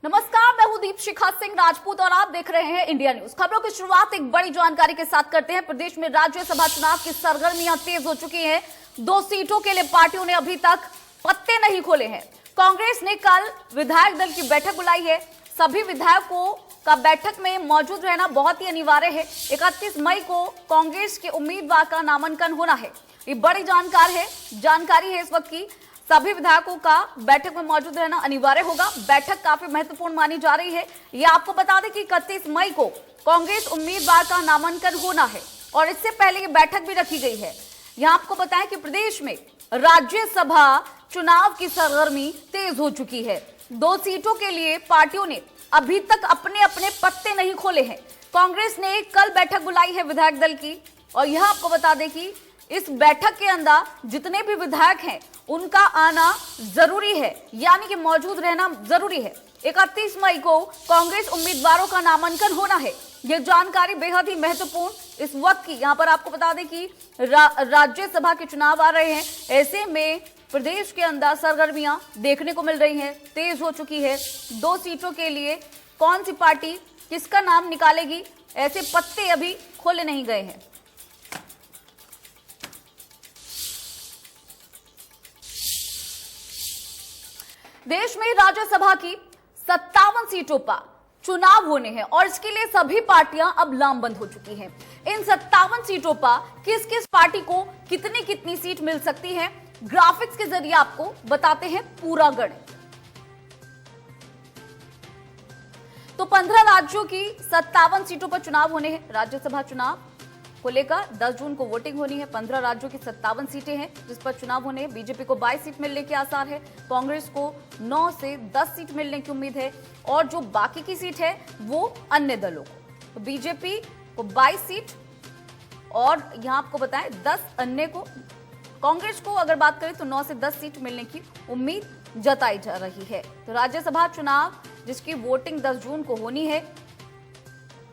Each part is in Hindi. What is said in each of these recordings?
नमस्कार, मैं हूं दीपशिखा सिंह राजपूत और आप देख रहे हैं इंडिया न्यूज। खबरों की शुरुआत एक बड़ी जानकारी के साथ करते हैं। प्रदेश में राज्यसभा चुनाव की सरगर्मियां तेज हो चुकी हैं। 2 सीटों के लिए पार्टियों ने अभी तक पत्ते नहीं खोले हैं। कांग्रेस ने कल विधायक दल की बैठक बुलाई है। सभी विधायकों का बैठक में मौजूद रहना बहुत ही अनिवार्य है। 31 मई को कांग्रेस के उम्मीदवार का नामांकन होना है। ये बड़ी जानकारी है इस वक्त की। सभी विधायकों का बैठक में मौजूद रहना अनिवार्य होगा। बैठक काफी महत्वपूर्ण मानी जा रही है। ये आपको बता दें कि 31 मई को कांग्रेस उम्मीदवार का नामांकन होना है और इससे पहले ये बैठक भी रखी गई है। यहां आपको बताएं कि प्रदेश में राज्यसभा चुनाव की सरगर्मी तेज हो चुकी है। 2 सीटों के लिए पार्टियों ने अभी तक अपने अपने पत्ते नहीं खोले हैं। कांग्रेस ने कल बैठक बुलाई है विधायक दल की और यह आपको बता दें कि इस बैठक के अंदर जितने भी विधायक हैं उनका आना जरूरी है, यानी कि मौजूद रहना जरूरी है। 31 मई को कांग्रेस उम्मीदवारों का नामांकन होना है। यह जानकारी बेहद ही महत्वपूर्ण इस वक्त की। यहां पर आपको बता दें कि राज्यसभा के चुनाव आ रहे हैं। ऐसे में प्रदेश के अंदर सरगर्मियां देखने को मिल रही हैं, तेज हो चुकी है। 2 सीटों के लिए कौन सी पार्टी किसका नाम निकालेगी, ऐसे पत्ते अभी खोले नहीं गए हैं। देश में राज्यसभा की 57 सीटों पर चुनाव होने हैं और इसके लिए सभी पार्टियां अब लामबंद हो चुकी हैं। इन 57 सीटों पर किस किस पार्टी को कितनी कितनी सीट मिल सकती है, ग्राफिक्स के जरिए आपको बताते हैं पूरा गणित। तो 15 राज्यों की 57 सीटों पर चुनाव होने हैं। राज्यसभा चुनाव को लेकर 10 जून को वोटिंग होनी है। 15 राज्यों की 57 सीटें हैं जिस पर चुनाव होने हैं। बीजेपी को 22 सीट मिलने के आसार है। कांग्रेस को 9 से 10 सीट मिलने की उम्मीद है और जो बाकी की सीट है वो अन्य दलों को। तो बीजेपी को 22 सीट और यहां आपको बताएं 10 अन्य को। कांग्रेस को अगर बात करें तो 9 से 10 सीट मिलने की उम्मीद जताई जा रही है। तो राज्यसभा चुनाव जिसकी वोटिंग 10 जून को होनी है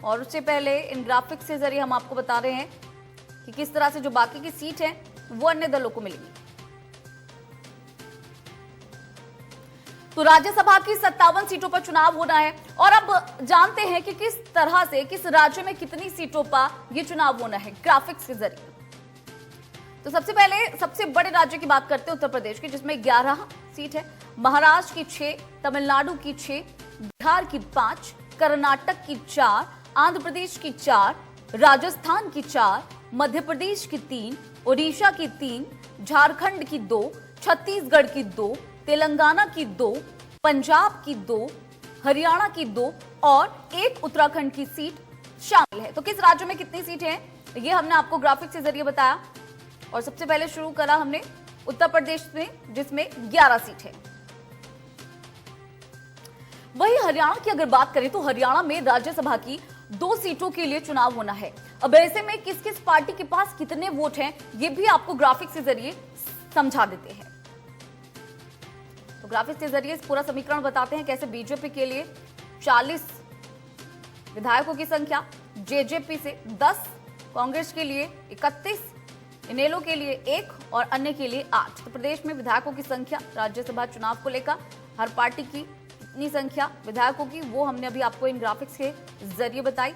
और उससे पहले इन ग्राफिक्स के जरिए हम आपको बता रहे हैं कि किस तरह से जो बाकी की सीट है वो अन्य दलों को मिलेगी। तो राज्यसभा की 57 सीटों पर चुनाव होना है और अब जानते हैं कि किस तरह से किस राज्य में कितनी सीटों पर यह चुनाव होना है ग्राफिक्स के जरिए। तो सबसे पहले सबसे बड़े राज्य की बात करते हैं उत्तर प्रदेश की, जिसमें 11 सीट है। महाराष्ट्र की 6, तमिलनाडु की 6, बिहार की 5, कर्नाटक की 4, आंध्र प्रदेश की 4, राजस्थान की 4, मध्य प्रदेश की 3, ओडिशा की 3, झारखंड की 2, छत्तीसगढ़ की 2, तेलंगाना की 2, पंजाब की 2, हरियाणा की 2 और 1 उत्तराखंड की सीट शामिल है। तो किस राज्य में कितनी सीटें हैं ये हमने आपको ग्राफिक्स के जरिए बताया और सबसे पहले शुरू करा हमने उत्तर प्रदेश में जिसमें 11 सीट है। वही हरियाणा की अगर बात करें तो हरियाणा में राज्यसभा की 2 सीटों के लिए चुनाव होना है। अब ऐसे में किस किस पार्टी के पास कितने वोट हैं ये भी आपको ग्राफिक्स के जरिए समझा देते हैं। तो ग्राफिक्स के जरिए पूरा समीकरण बताते हैं कैसे बीजेपी के लिए 40 विधायकों की संख्या, जेजेपी से 10, कांग्रेस के लिए 31, इनेलो के लिए 1 और अन्य के लिए 8। तो प्रदेश में विधायकों की संख्या राज्यसभा चुनाव को लेकर हर पार्टी की कितनी संख्या विधायकों की वो हमने अभी आपको इन ग्राफिक्स के जरिए बताई।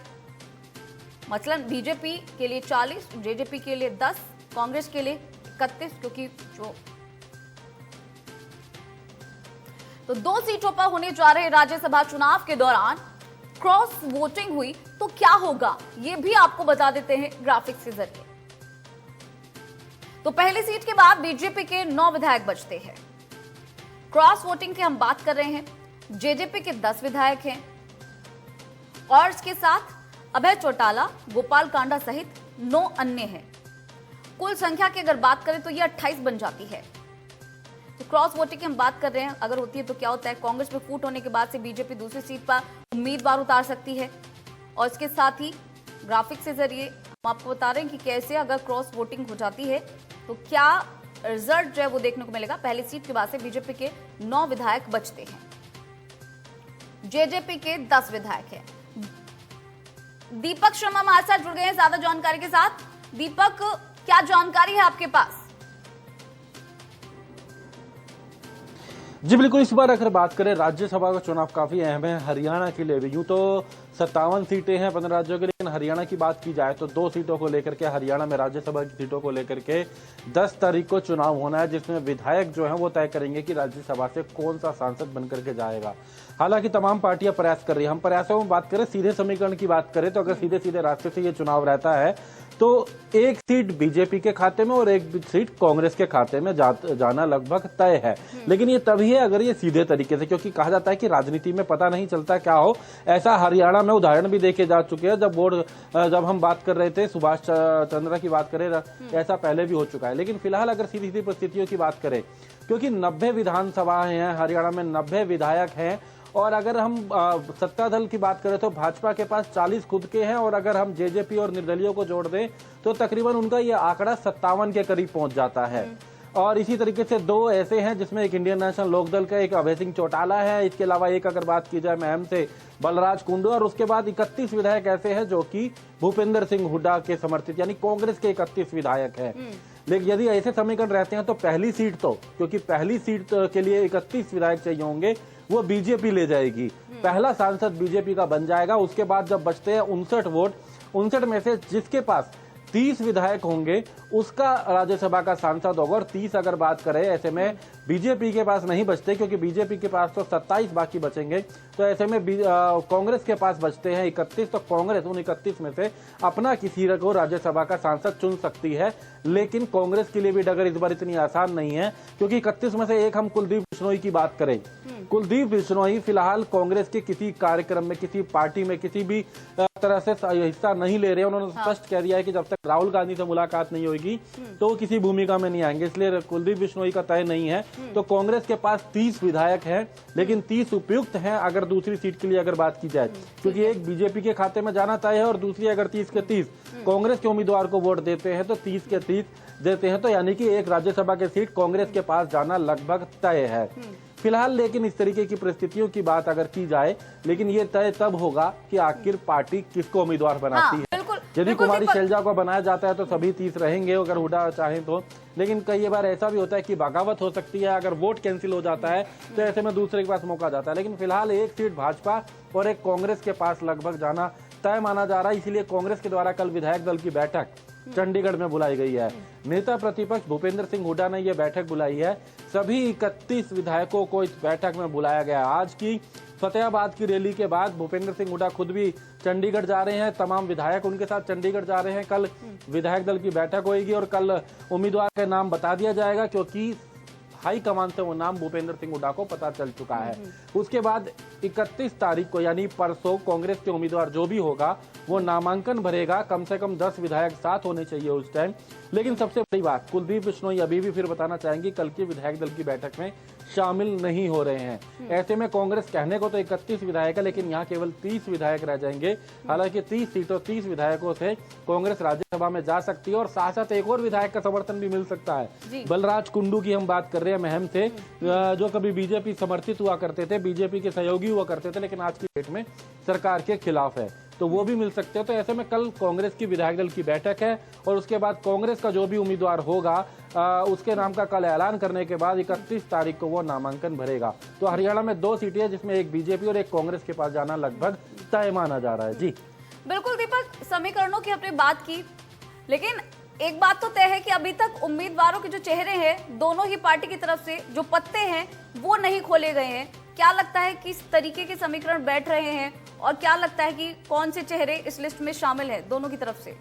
मसलन बीजेपी के लिए 40, जेजेपी के लिए 10, कांग्रेस के लिए 31, क्योंकि जो तो 2 सीटों पर होने जा रहे राज्यसभा चुनाव के दौरान क्रॉस वोटिंग हुई तो क्या होगा ये भी आपको बता देते हैं ग्राफिक्स के जरिए। तो पहली सीट के बाद बीजेपी के 9 विधायक बचते हैं। क्रॉस वोटिंग की हम बात कर रहे हैं। जेजेपी के 10 विधायक हैं और इसके साथ अभय चौटाला, गोपाल कांडा सहित 9 अन्य हैं। कुल संख्या की अगर बात करें तो यह 28 बन जाती है। तो क्रॉस वोटिंग की हम बात कर रहे हैं, अगर होती है तो क्या होता है, कांग्रेस में फूट होने के बाद से बीजेपी दूसरी सीट पर उम्मीदवार उतार सकती है। और इसके साथ ही ग्राफिक्स के जरिए हम आपको बता रहे हैं कि कैसे अगर क्रॉस वोटिंग हो जाती है तो क्या रिजल्ट जो है वो देखने को मिलेगा। पहली सीट के बाद से बीजेपी के 9 विधायक बचते हैं, जेजेपी के 10 विधायक हैं। दीपक शर्मा हमारे साथ जुड़ गए हैं ज्यादा जानकारी के साथ। दीपक, क्या जानकारी है आपके पास? जी बिल्कुल, इस बार अगर बात करें राज्यसभा का चुनाव काफी अहम है हरियाणा के लिए भी। यूं तो 57 सीटें हैं 15 राज्यों के, लेकिन हरियाणा की बात की जाए तो 2 सीटों को लेकर के, हरियाणा में राज्यसभा की सीटों को लेकर के 10 तारीख को चुनाव होना है, जिसमें विधायक जो है वो तय करेंगे कि राज्यसभा से कौन सा सांसद बनकर के जाएगा। हालांकि तमाम पार्टियां प्रयास कर रही है। हम प्रयासों में बात करें, सीधे समीकरण की बात करें तो अगर सीधे सीधे रास्ते से ये चुनाव रहता है तो एक सीट बीजेपी के खाते में और एक सीट कांग्रेस के खाते में जाना लगभग तय है। लेकिन ये तभी है अगर ये सीधे तरीके से, क्योंकि कहा जाता है कि राजनीति में पता नहीं चलता क्या हो। ऐसा हरियाणा में उदाहरण भी देखे जा चुके हैं। जब हम बात कर रहे थे सुभाष चंद्र की बात करें, ऐसा पहले भी हो चुका है। लेकिन फिलहाल अगर सीधी सीधी परिस्थितियों की बात करें, क्योंकि 90 विधानसभाएं हैं हरियाणा में, 90 विधायक हैं, और अगर हम सत्ता दल की बात करें तो भाजपा के पास 40 खुद के हैं, और अगर हम जेजेपी और निर्दलीयों को जोड़ दें तो तकरीबन उनका ये आंकड़ा 57 के करीब पहुंच जाता है। और इसी तरीके से 2 ऐसे हैं जिसमें एक इंडियन नेशनल लोकदल का, एक अभय सिंह चौटाला है। इसके अलावा एक अगर बात की जाए महम से बलराज कुंडू, और उसके बाद 31 विधायक ऐसे हैं जो कि भूपेंद्र सिंह हुड्डा के समर्थित, यानी कांग्रेस के 31 विधायक हैं। लेकिन यदि ऐसे समीकरण रहते हैं तो पहली सीट तो, क्योंकि पहली सीट के लिए 31 विधायक चाहिए होंगे, वो बीजेपी ले जाएगी। पहला सांसद बीजेपी का बन जाएगा। उसके बाद जब बचते हैं 59 वोट, 59 में से जिसके पास 30 विधायक होंगे उसका राज्यसभा का सांसद होगा। और 30 अगर बात करें, ऐसे में बीजेपी के पास नहीं बचते, क्योंकि बीजेपी के पास तो 27 बाकी बचेंगे। तो ऐसे में कांग्रेस के पास बचते हैं 31। तो कांग्रेस उन 31 में से अपना किसी को राज्यसभा का सांसद चुन सकती है। लेकिन कांग्रेस के लिए भी डगर इस बार इतनी आसान नहीं है, क्योंकि 31 में से एक हम कुलदीप बिश्नोई की बात करें, कुलदीप बिश्नोई फिलहाल कांग्रेस के किसी कार्यक्रम में, किसी पार्टी में, किसी भी तरह से हिस्सा नहीं ले रहे हैं। उन्होंने स्पष्ट कह दिया है कि जब तक राहुल गांधी से मुलाकात नहीं होगी तो किसी भूमिका में नहीं आएंगे, इसलिए कुलदीप बिश्नोई का तय नहीं है। तो कांग्रेस के पास 30 विधायक हैं, लेकिन 30 उपयुक्त हैं अगर दूसरी सीट के लिए अगर बात की जाए, क्योंकि एक बीजेपी के खाते में जाना तय है और दूसरी अगर 30 के 30 कांग्रेस के उम्मीदवार को वोट देते हैं तो 30 के 30 देते हैं, तो यानी कि एक राज्यसभा की सीट कांग्रेस के पास जाना लगभग तय है फिलहाल। लेकिन इस तरीके की परिस्थितियों की बात अगर की जाए, लेकिन ये तय तब होगा कि आखिर पार्टी किसको उम्मीदवार बनाती है। यदि कुमारी शैलजा को बनाया जाता है तो सभी 30 रहेंगे अगर हुड्डा चाहें तो। लेकिन कई बार ऐसा भी होता है कि बगावत हो सकती है, अगर वोट कैंसिल हो जाता है तो ऐसे में दूसरे के पास मौका जाता है। लेकिन फिलहाल एक सीट भाजपा और एक कांग्रेस के पास लगभग जाना तय माना जा रहा है। इसीलिए कांग्रेस के द्वारा कल विधायक दल की बैठक चंडीगढ़ में बुलाई गई है। नेता प्रतिपक्ष भूपेंद्र सिंह हुड्डा ने यह बैठक बुलाई है। सभी 31 विधायकों को इस बैठक में बुलाया गया। आज की फतेहाबाद की रैली के बाद भूपेंद्र सिंह हुड्डा खुद भी चंडीगढ़ जा रहे हैं, तमाम विधायक उनके साथ चंडीगढ़ जा रहे हैं। कल विधायक दल की बैठक होगी और कल उम्मीदवार का नाम बता दिया जाएगा, क्योंकि हाई कमान से वो नाम भूपेंद्र सिंह हुड्डा को पता चल चुका है। उसके बाद 31 तारीख को यानी परसों कांग्रेस के उम्मीदवार जो भी होगा वो नामांकन भरेगा। कम से कम 10 विधायक साथ होने चाहिए उस टाइम। लेकिन सबसे बड़ी बात, कुलदीप बिश्नोई अभी भी फिर बताना चाहेंगे, कल की विधायक दल की बैठक में शामिल नहीं हो रहे हैं। ऐसे में कांग्रेस कहने को तो 31 विधायक है, लेकिन यहाँ केवल 30 विधायक रह जाएंगे। हालांकि 30 सीटों 30 विधायकों से कांग्रेस राज्यसभा में जा सकती है और साथ साथ एक और विधायक का समर्थन भी मिल सकता है। बलराज कुंडू की हम बात कर रहे हैं महम से, जो कभी बीजेपी समर्थित हुआ करते थे, बीजेपी के सहयोगी हुआ करते थे, लेकिन आज की डेट में सरकार के खिलाफ है, तो वो भी मिल सकते हैं। तो ऐसे में कल कांग्रेस की विधायक दल की बैठक है और उसके बाद कांग्रेस का जो भी उम्मीदवार होगा उसके नाम का कल ऐलान करने के बाद 31 तारीख को वो नामांकन भरेगा। तो हरियाणा में 2 सीटें हैं जिसमें एक बीजेपी और एक कांग्रेस के पास जाना लगभग तय माना जा रहा है। जी बिल्कुल दीपक, समीकरणों की आपने बात की, लेकिन एक बात तो तय है कि अभी तक उम्मीदवारों के जो चेहरे हैं दोनों ही पार्टी की तरफ से, जो पत्ते हैं वो नहीं खोले गए हैं। क्या लगता है किस तरीके के समीकरण बैठ रहे हैं और क्या लगता है कि कौन से चेहरे इस लिस्ट में शामिल है दोनों की तरफ से?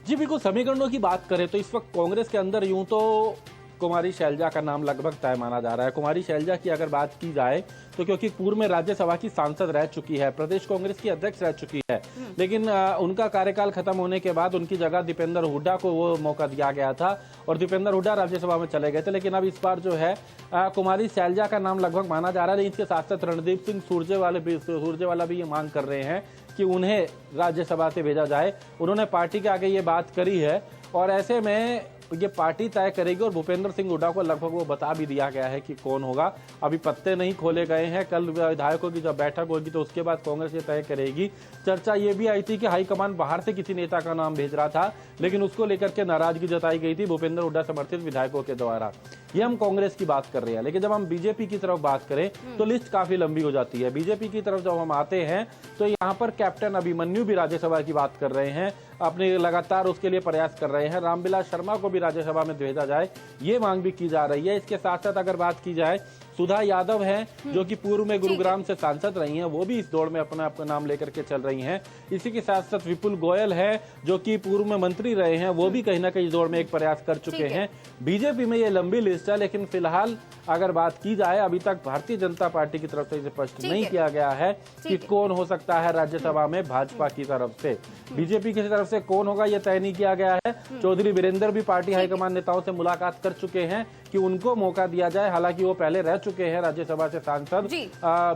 जी बिल्कुल, समीकरणों की बात करें तो इस वक्त कांग्रेस के अंदर यूं तो कुमारी शैलजा का नाम लगभग तय माना जा रहा है। कुमारी शैलजा की अगर बात की जाए तो क्योंकि पूर्व में राज्यसभा की सांसद रह चुकी है, प्रदेश कांग्रेस की अध्यक्ष रह चुकी है, लेकिन उनका कार्यकाल खत्म होने के बाद उनकी जगह दीपेंद्र हुड्डा को वो मौका दिया गया था और दीपेंद्र हुड्डा राज्यसभा में चले गए थे। लेकिन अब इस बार जो है कुमारी शैलजा का नाम लगभग माना जा रहा है। लेकिन इसके साथ साथ रणदीप सिंह सुरजेवाला भी ये मांग कर रहे हैं कि उन्हें राज्यसभा से भेजा जाए। उन्होंने पार्टी के आगे ये बात करी है और ऐसे में ये पार्टी तय करेगी और भूपेंद्र सिंह हुड्डा को लगभग वो बता भी दिया गया है कि कौन होगा। अभी पत्ते नहीं खोले गए हैं। कल विधायकों की जब बैठक होगी तो उसके बाद कांग्रेस ये तय करेगी। चर्चा ये भी आई थी कि हाईकमान बाहर से किसी नेता का नाम भेज रहा था, लेकिन उसको लेकर के नाराजगी जताई गई थी भूपेंद्र हुड्डा समर्थित विधायकों के द्वारा। ये हम कांग्रेस की बात कर रहे हैं, लेकिन जब हम बीजेपी की तरफ बात करें तो लिस्ट काफी लंबी हो जाती है। बीजेपी की तरफ जब हम आते हैं तो यहाँ पर कैप्टन अभिमन्यु भी राज्यसभा की बात कर रहे हैं, अपने लगातार उसके लिए प्रयास कर रहे हैं। रामविलास शर्मा को भी राज्यसभा में भेजा जाए, ये मांग भी की जा रही है। इसके साथ साथ अगर बात की जाए, सुधा यादव हैं जो कि पूर्व में गुरुग्राम से सांसद रही हैं, वो भी इस दौड़ में अपना नाम लेकर के चल रही हैं। इसी के साथ साथ विपुल गोयल है जो कि पूर्व में मंत्री रहे हैं, वो भी कहीं ना कहीं इस दौड़ में एक प्रयास कर चुके हैं। बीजेपी में ये लंबी लिस्ट है, लेकिन फिलहाल अगर बात की जाए, अभी तक भारतीय जनता पार्टी की तरफ से स्पष्ट नहीं किया गया है कि कौन हो सकता है राज्यसभा में भाजपा की तरफ से। बीजेपी की तरफ से कौन होगा ये तय नहीं किया गया है। चौधरी वीरेंद्र भी पार्टी हाईकमान नेताओं से मुलाकात कर चुके हैं कि उनको मौका दिया जाए। हालांकि वो पहले रह चुके हैं राज्यसभा से सांसद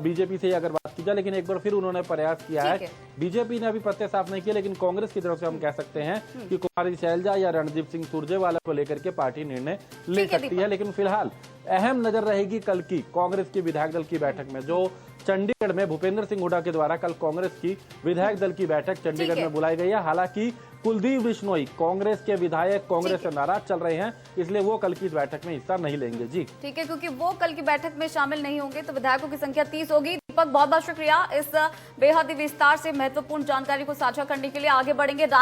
बीजेपी से अगर बात की जाए, लेकिन एक बार फिर उन्होंने प्रयास किया है। बीजेपी ने अभी पत्ते साफ नहीं किए, लेकिन कांग्रेस की तरफ से हम कह सकते हैं कि कुमारी शैलजा या रणदीप सिंह सुरजेवाला को लेकर के पार्टी निर्णय ले सकती है। लेकिन फिलहाल अहम नजर रहेगी कल की कांग्रेस की विधायक दल की बैठक में, जो चंडीगढ़ में भूपेंद्र सिंह हुड्डा के द्वारा कल कांग्रेस की विधायक दल की बैठक चंडीगढ़ में बुलाई गई है। हालांकि कुलदीप बिश्नोई कांग्रेस के विधायक कांग्रेस से नाराज चल रहे हैं, इसलिए वो कल की इस बैठक में हिस्सा नहीं लेंगे। जी ठीक है, क्योंकि वो कल की बैठक में शामिल नहीं होंगे तो विधायकों की संख्या 30 होगी। दीपक, बहुत बहुत शुक्रिया इस बेहद ही विस्तार से महत्वपूर्ण जानकारी को साझा करने के लिए। आगे बढ़ेंगे।